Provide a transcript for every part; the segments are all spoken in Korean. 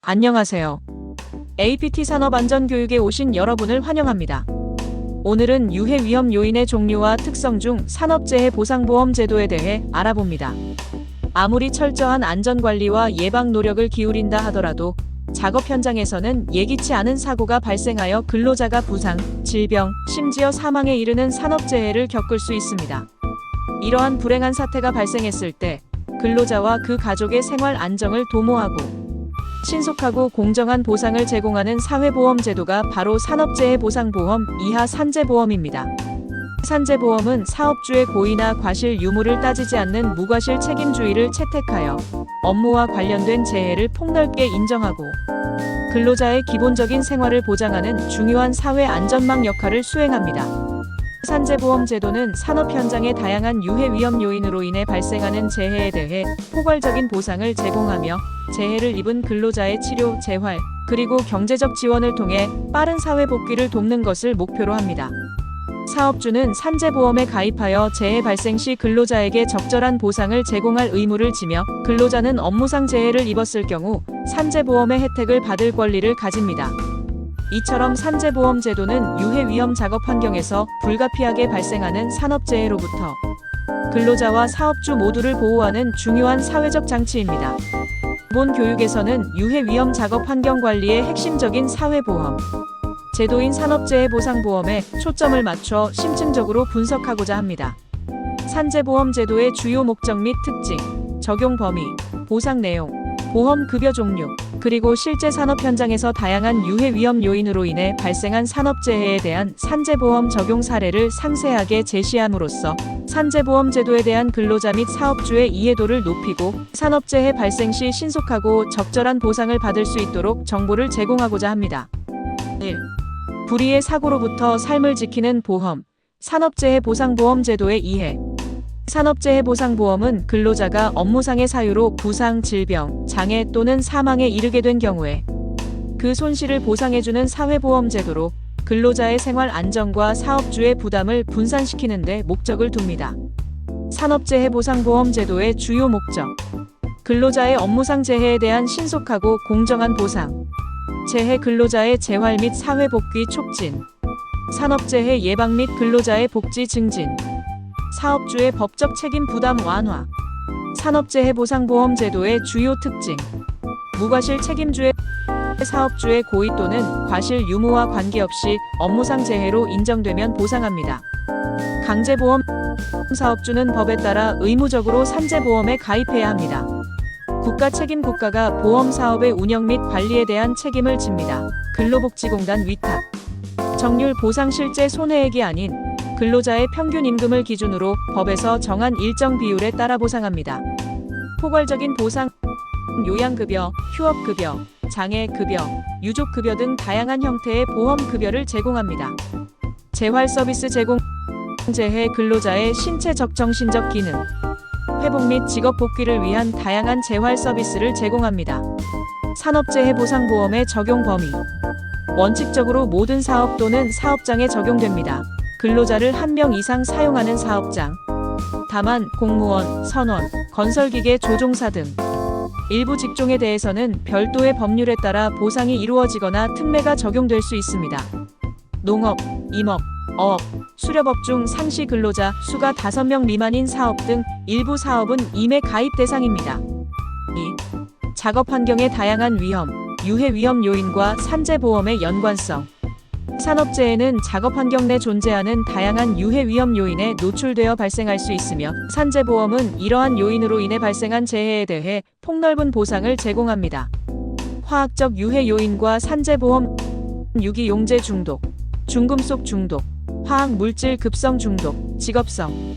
안녕하세요. APT 산업안전교육에 오신 여러분을 환영합니다. 오늘은 유해 위험 요인의 종류와 특성 중 산업재해 보상보험 제도에 대해 알아봅니다. 아무리 철저한 안전관리와 예방 노력을 기울인다 하더라도 작업 현장에서는 예기치 않은 사고가 발생하여 근로자가 부상, 질병, 심지어 사망에 이르는 산업재해를 겪을 수 있습니다. 이러한 불행한 사태가 발생했을 때 근로자와 그 가족의 생활 안정을 도모하고 신속하고 공정한 보상을 제공하는 사회보험 제도가 바로 산업재해보상보험 이하 산재보험입니다. 산재보험은 사업주의 고의나 과실 유무를 따지지 않는 무과실 책임주의를 채택하여 업무와 관련된 재해를 폭넓게 인정하고 근로자의 기본적인 생활을 보장하는 중요한 사회 안전망 역할을 수행합니다. 산재보험 제도는 산업 현장의 다양한 유해 위험 요인으로 인해 발생하는 재해에 대해 포괄적인 보상을 제공하며 재해를 입은 근로자의 치료, 재활, 그리고 경제적 지원을 통해 빠른 사회 복귀를 돕는 것을 목표로 합니다. 사업주는 산재보험에 가입하여 재해 발생 시 근로자에게 적절한 보상을 제공할 의무를 지며 근로자는 업무상 재해를 입었을 경우 산재보험의 혜택을 받을 권리를 가집니다. 이처럼 산재보험 제도는 유해 위험 작업 환경에서 불가피하게 발생하는 산업재해로부터 근로자와 사업주 모두를 보호하는 중요한 사회적 장치입니다. 기본 교육에서는 유해 위험 작업 환경 관리의 핵심적인 사회보험 제도인 산업재해보상보험에 초점을 맞춰 심층적으로 분석하고자 합니다. 산재보험 제도의 주요 목적 및 특징, 적용 범위, 보상 내용, 보험 급여 종류, 그리고 실제 산업 현장에서 다양한 유해 위험 요인으로 인해 발생한 산업재해에 대한 산재보험 적용 사례를 상세하게 제시함으로써 산재보험 제도에 대한 근로자 및 사업주의 이해도를 높이고 산업재해 발생 시 신속하고 적절한 보상을 받을 수 있도록 정보를 제공하고자 합니다. 1. 불의의 사고로부터 삶을 지키는 보험, 산업재해 보상보험 제도의 이해. 산업재해 보상보험은 근로자가 업무상의 사유로 부상, 질병, 장애 또는 사망에 이르게 된 경우에 그 손실을 보상해주는 사회보험 제도로 근로자의 생활 안정과 사업주의 부담을 분산시키는 데 목적을 둡니다. 산업재해 보상보험 제도의 주요 목적. 근로자의 업무상 재해에 대한 신속하고 공정한 보상. 재해 근로자의 재활 및 사회복귀 촉진. 산업재해 예방 및 근로자의 복지 증진. 사업주의 법적 책임 부담 완화. 산업재해보상보험 제도의 주요 특징. 무과실 책임주의 사업주의 고의 또는 과실 유무와 관계없이 업무상 재해로 인정되면 보상합니다. 강제보험 사업주는 법에 따라 의무적으로 산재보험에 가입해야 합니다. 국가 책임 국가가 보험 사업의 운영 및 관리에 대한 책임을 집니다. 근로복지공단 위탁. 정률 보상 실제 손해액이 아닌 근로자의 평균 임금을 기준으로 법에서 정한 일정 비율에 따라 보상합니다. 포괄적인 보상, 요양급여, 휴업급여, 장애급여, 유족급여 등 다양한 형태의 보험급여를 제공합니다. 재활 서비스 제공, 재해 근로자의 신체 적정신적 기능, 회복 및 직업 복귀를 위한 다양한 재활 서비스를 제공합니다. 산업재해보상보험의 적용 범위. 원칙적으로 모든 사업 또는 사업장에 적용됩니다. 근로자를 1명 이상 사용하는 사업장. 다만 공무원, 선원, 건설기계 조종사 등 일부 직종에 대해서는 별도의 법률에 따라 보상이 이루어지거나 특례가 적용될 수 있습니다. 농업, 임업, 어업, 수렵업 중 상시 근로자 수가 5명 미만인 사업 등 일부 사업은 임해 가입 대상입니다. 2. 작업 환경의 다양한 위험, 유해 위험 요인과 산재보험의 연관성. 산업재해는 작업 환경 내 존재하는 다양한 유해 위험 요인에 노출되어 발생할 수 있으며 산재보험은 이러한 요인으로 인해 발생한 재해에 대해 폭넓은 보상을 제공합니다. 화학적 유해 요인과 산재보험. 유기용제 중독, 중금속 중독, 화학물질 급성 중독, 직업성,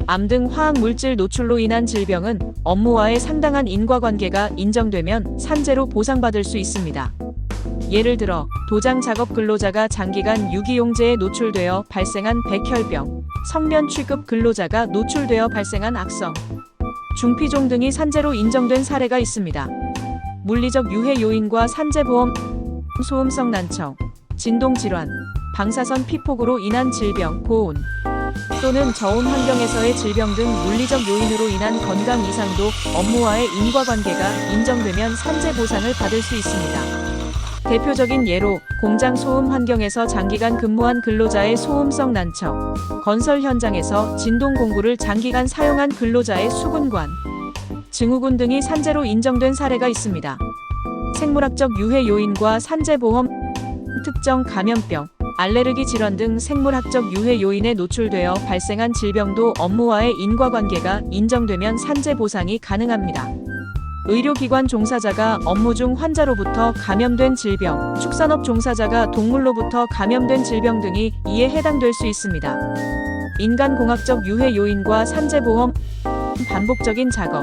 암 등 화학물질 노출로 인한 질병은 업무와의 상당한 인과관계가 인정되면 산재로 보상받을 수 있습니다. 예를 들어 도장 작업 근로자가 장기간 유기용제에 노출되어 발생한 백혈병, 성면 취급 근로자가 노출되어 발생한 악성, 중피종 등이 산재로 인정된 사례가 있습니다. 물리적 유해 요인과 산재보험. 소음성 난청, 진동질환, 방사선 피폭으로 인한 질병, 고온, 또는 저온 환경에서의 질병 등 물리적 요인으로 인한 건강 이상도 업무와의 인과관계가 인정되면 산재 보상을 받을 수 있습니다. 대표적인 예로 공장 소음 환경에서 장기간 근무한 근로자의 소음성 난청, 건설 현장에서 진동 공구를 장기간 사용한 근로자의 수근관, 증후군 등이 산재로 인정된 사례가 있습니다. 생물학적 유해 요인과 산재보험, 특정 감염병, 알레르기 질환 등 생물학적 유해 요인에 노출되어 발생한 질병도 업무와의 인과관계가 인정되면 산재 보상이 가능합니다. 의료기관 종사자가 업무 중 환자로부터 감염된 질병, 축산업 종사자가 동물로부터 감염된 질병 등이 이에 해당될 수 있습니다. 인간공학적 유해 요인과 산재보험, 반복적인 작업,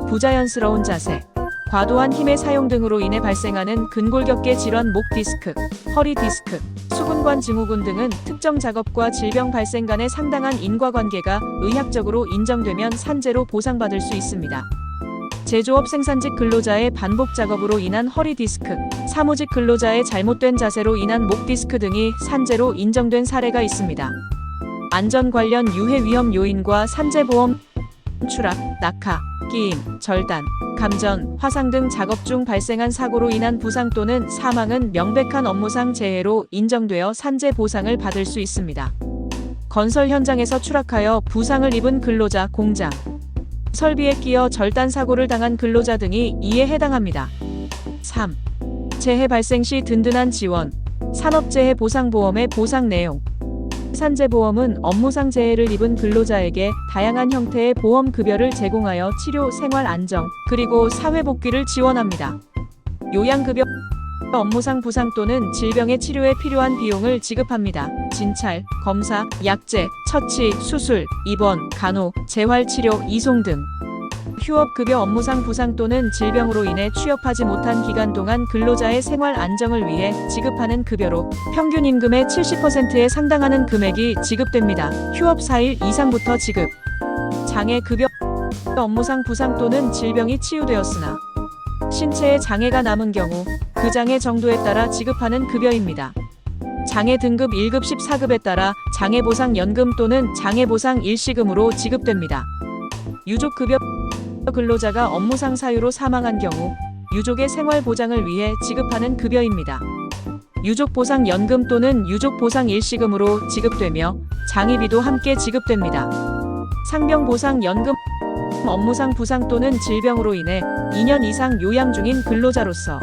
부자연스러운 자세, 과도한 힘의 사용 등으로 인해 발생하는 근골격계 질환 목 디스크, 허리 디스크, 수근관 증후군 등은 특정 작업과 질병 발생 간의 상당한 인과관계가 의학적으로 인정되면 산재로 보상받을 수 있습니다. 제조업 생산직 근로자의 반복 작업으로 인한 허리 디스크, 사무직 근로자의 잘못된 자세로 인한 목 디스크 등이 산재로 인정된 사례가 있습니다. 안전 관련 유해 위험 요인과 산재보험, 추락, 낙하, 끼임, 절단, 감전, 화상 등 작업 중 발생한 사고로 인한 부상 또는 사망은 명백한 업무상 재해로 인정되어 산재 보상을 받을 수 있습니다. 건설 현장에서 추락하여 부상을 입은 근로자, 공장, 설비에 끼어 절단 사고를 당한 근로자 등이 이에 해당합니다. 3. 재해 발생 시 든든한 지원, 산업재해 보상보험의 보상 내용. 산재보험은 업무상 재해를 입은 근로자에게 다양한 형태의 보험 급여를 제공하여 치료, 생활 안정, 그리고 사회복귀를 지원합니다. 요양급여, 업무상 부상 또는 질병의 치료에 필요한 비용을 지급합니다. 진찰, 검사, 약제, 처치, 수술, 입원, 간호, 재활치료, 이송 등. 휴업급여, 업무상 부상 또는 질병으로 인해 취업하지 못한 기간 동안 근로자의 생활 안정을 위해 지급하는 급여로 평균 임금의 70%에 상당하는 금액이 지급됩니다. 휴업 4일 이상부터 지급. 장애급여, 업무상 부상 또는 질병이 치유되었으나 신체에 장애가 남은 경우 그 장애 정도에 따라 지급하는 급여입니다. 장애 등급 1급 14급에 따라 장애보상연금 또는 장애보상 일시금으로 지급됩니다. 유족급여, 근로자가 업무상 사유로 사망한 경우 유족의 생활 보장을 위해 지급하는 급여입니다. 유족보상연금 또는 유족보상 일시금으로 지급되며 장의비도 함께 지급됩니다. 상병보상연금, 업무상 부상 또는 질병으로 인해 2년 이상 요양 중인 근로자로서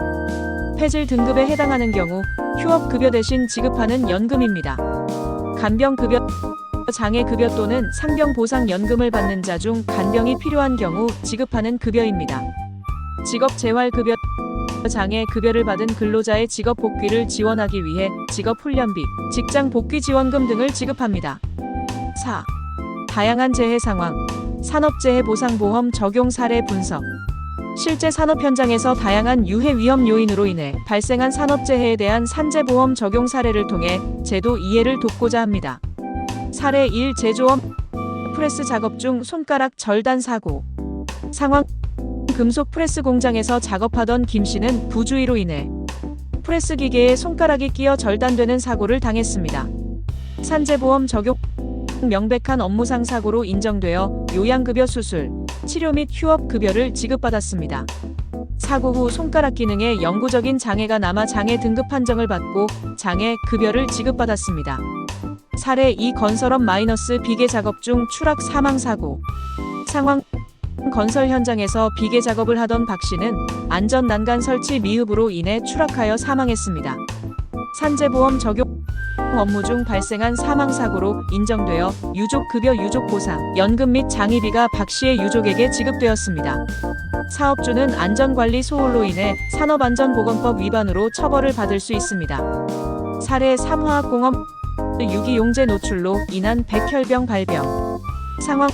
폐질 등급에 해당하는 경우 휴업급여 대신 지급하는 연금입니다. 간병급여, 장애급여 또는 상병보상연금을 받는 자 중 간병이 필요한 경우 지급하는 급여입니다. 직업재활급여, 장애급여를 받은 근로자의 직업복귀를 지원하기 위해 직업훈련비, 직장복귀지원금 등을 지급합니다. 4. 다양한 재해 상황, 산업재해보상보험 적용 사례 분석. 실제 산업 현장에서 다양한 유해 위험 요인으로 인해 발생한 산업재해에 대한 산재보험 적용 사례를 통해 제도 이해를 돕고자 합니다. 사례 1. 제조업 프레스 작업 중 손가락 절단 사고. 상황: 금속 프레스 공장에서 작업하던 김 씨는 부주의로 인해 프레스 기계에 손가락이 끼어 절단되는 사고를 당했습니다. 산재보험 적용: 명백한 업무상 사고로 인정되어 요양급여, 수술, 치료 및 휴업급여를 지급받았습니다. 사고 후 손가락 기능에 영구적인 장애가 남아 장애 등급 판정을 받고 장애급여를 지급받았습니다. 사례 2. 건설업 비계 작업 중 추락 사망 사고. 상황: 건설 현장에서 비계 작업을 하던 박 씨는 안전 난간 설치 미흡으로 인해 추락하여 사망했습니다. 산재보험 적용: 업무 중 발생한 사망 사고로 인정되어 유족급여, 유족보상, 연금 및 장의비가 박 씨의 유족에게 지급되었습니다. 사업주는 안전관리 소홀로 인해 산업안전보건법 위반으로 처벌을 받을 수 있습니다. 사례 3. 화학공업 유기용제 노출로 인한 백혈병 발병. 상황: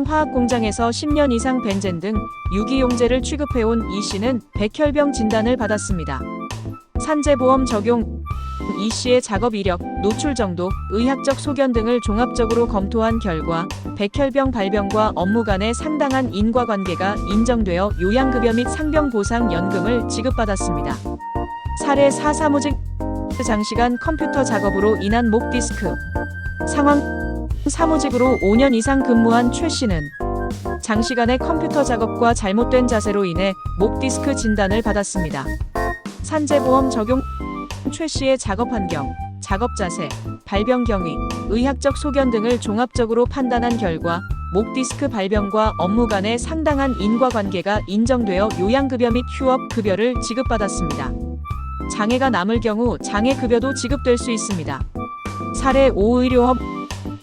화학공장에서 10년 이상 벤젠 등 유기용제를 취급해온 이 씨는 백혈병 진단을 받았습니다. 산재보험 적용: 이 씨의 작업 이력, 노출 정도, 의학적 소견 등을 종합적으로 검토한 결과 백혈병 발병과 업무 간의 상당한 인과관계가 인정되어 요양급여 및 상병보상연금을 지급받았습니다. 사례 4. 사무직 장시간 컴퓨터 작업으로 인한 목 디스크. 상황: 사무직으로 5년 이상 근무한 최 씨는 장시간의 컴퓨터 작업과 잘못된 자세로 인해 목 디스크 진단을 받았습니다. 산재보험 적용. 최 씨의 작업 환경, 작업 자세, 발병 경위, 의학적 소견 등을 종합적으로 판단한 결과 목 디스크 발병과 업무 간의 상당한 인과관계가 인정되어 요양급여 및 휴업급여를 지급받았습니다. 장애가 남을 경우 장애급여도 지급될 수 있습니다. 사례 5의료업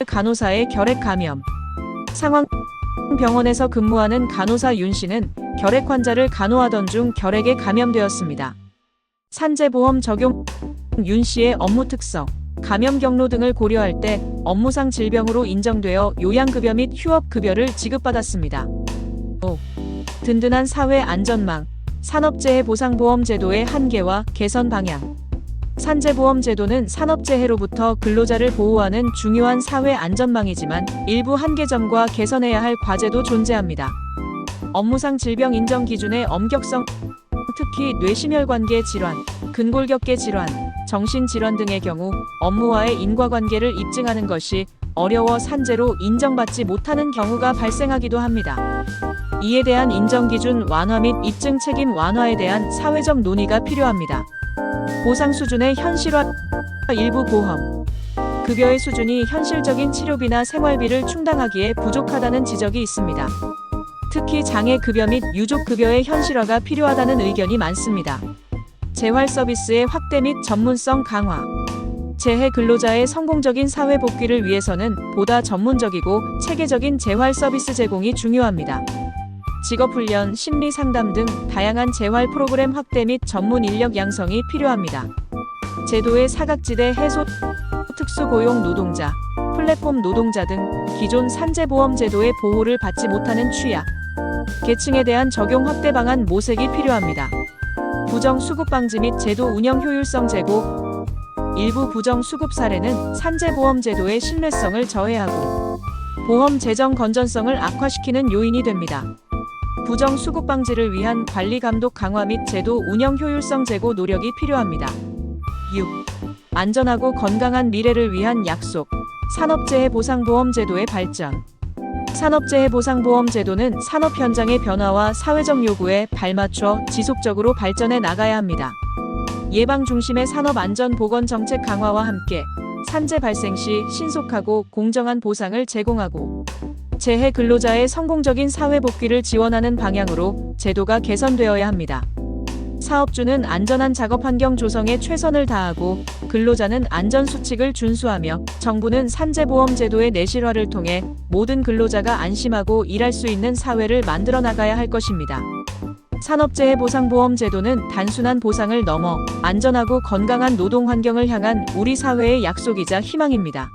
간호사의 결핵 감염. 상황. 병원에서 근무하는 간호사 윤 씨는 결핵 환자를 간호하던 중 결핵에 감염되었습니다. 산재보험 적용. 윤 씨의 업무 특성, 감염 경로 등을 고려할 때 업무상 질병으로 인정되어 요양급여 및 휴업급여를 지급받았습니다. 5. 든든한 사회 안전망. 산업재해 보상보험 제도의 한계와 개선 방향. 산재보험 제도는 산업재해로부터 근로자를 보호하는 중요한 사회 안전망이지만 일부 한계점과 개선해야 할 과제도 존재합니다. 업무상 질병 인정 기준의 엄격성. 특히 뇌심혈관계 질환, 근골격계 질환, 정신질환 등의 경우 업무와의 인과관계를 입증하는 것이 어려워 산재로 인정받지 못하는 경우가 발생하기도 합니다. 이에 대한 인정기준 완화 및 입증 책임 완화에 대한 사회적 논의가 필요합니다. 보상 수준의 현실화. 일부 보험 급여의 수준이 현실적인 치료비나 생활비를 충당하기에 부족하다는 지적이 있습니다. 특히 장애급여 및 유족급여의 현실화가 필요하다는 의견이 많습니다. 재활 서비스의 확대 및 전문성 강화. 재해 근로자의 성공적인 사회 복귀를 위해서는 보다 전문적이고 체계적인 재활 서비스 제공이 중요합니다. 직업훈련, 심리상담 등 다양한 재활 프로그램 확대 및 전문 인력 양성이 필요합니다. 제도의 사각지대 해소. 특수고용 노동자, 플랫폼 노동자 등 기존 산재보험 제도의 보호를 받지 못하는 취약 계층에 대한 적용 확대 방안 모색이 필요합니다. 부정수급 방지 및 제도 운영 효율성 제고. 일부 부정수급 사례는 산재보험 제도의 신뢰성을 저해하고 보험 재정 건전성을 악화시키는 요인이 됩니다. 부정수급 방지를 위한 관리 감독 강화 및 제도 운영 효율성 제고 노력이 필요합니다. 6. 안전하고 건강한 미래를 위한 약속. 산업재해 보상보험 제도의 발전. 산업재해 보상보험 제도는 산업 현장의 변화와 사회적 요구에 발맞춰 지속적으로 발전해 나가야 합니다. 예방 중심의 산업안전보건 정책 강화와 함께 산재 발생 시 신속하고 공정한 보상을 제공하고 재해 근로자의 성공적인 사회 복귀를 지원하는 방향으로 제도가 개선되어야 합니다. 사업주는 안전한 작업 환경 조성에 최선을 다하고 근로자는 안전수칙을 준수하며 정부는 산재보험 제도의 내실화를 통해 모든 근로자가 안심하고 일할 수 있는 사회를 만들어 나가야 할 것입니다. 산업재해 보상보험 제도는 단순한 보상을 넘어 안전하고 건강한 노동 환경을 향한 우리 사회의 약속이자 희망입니다.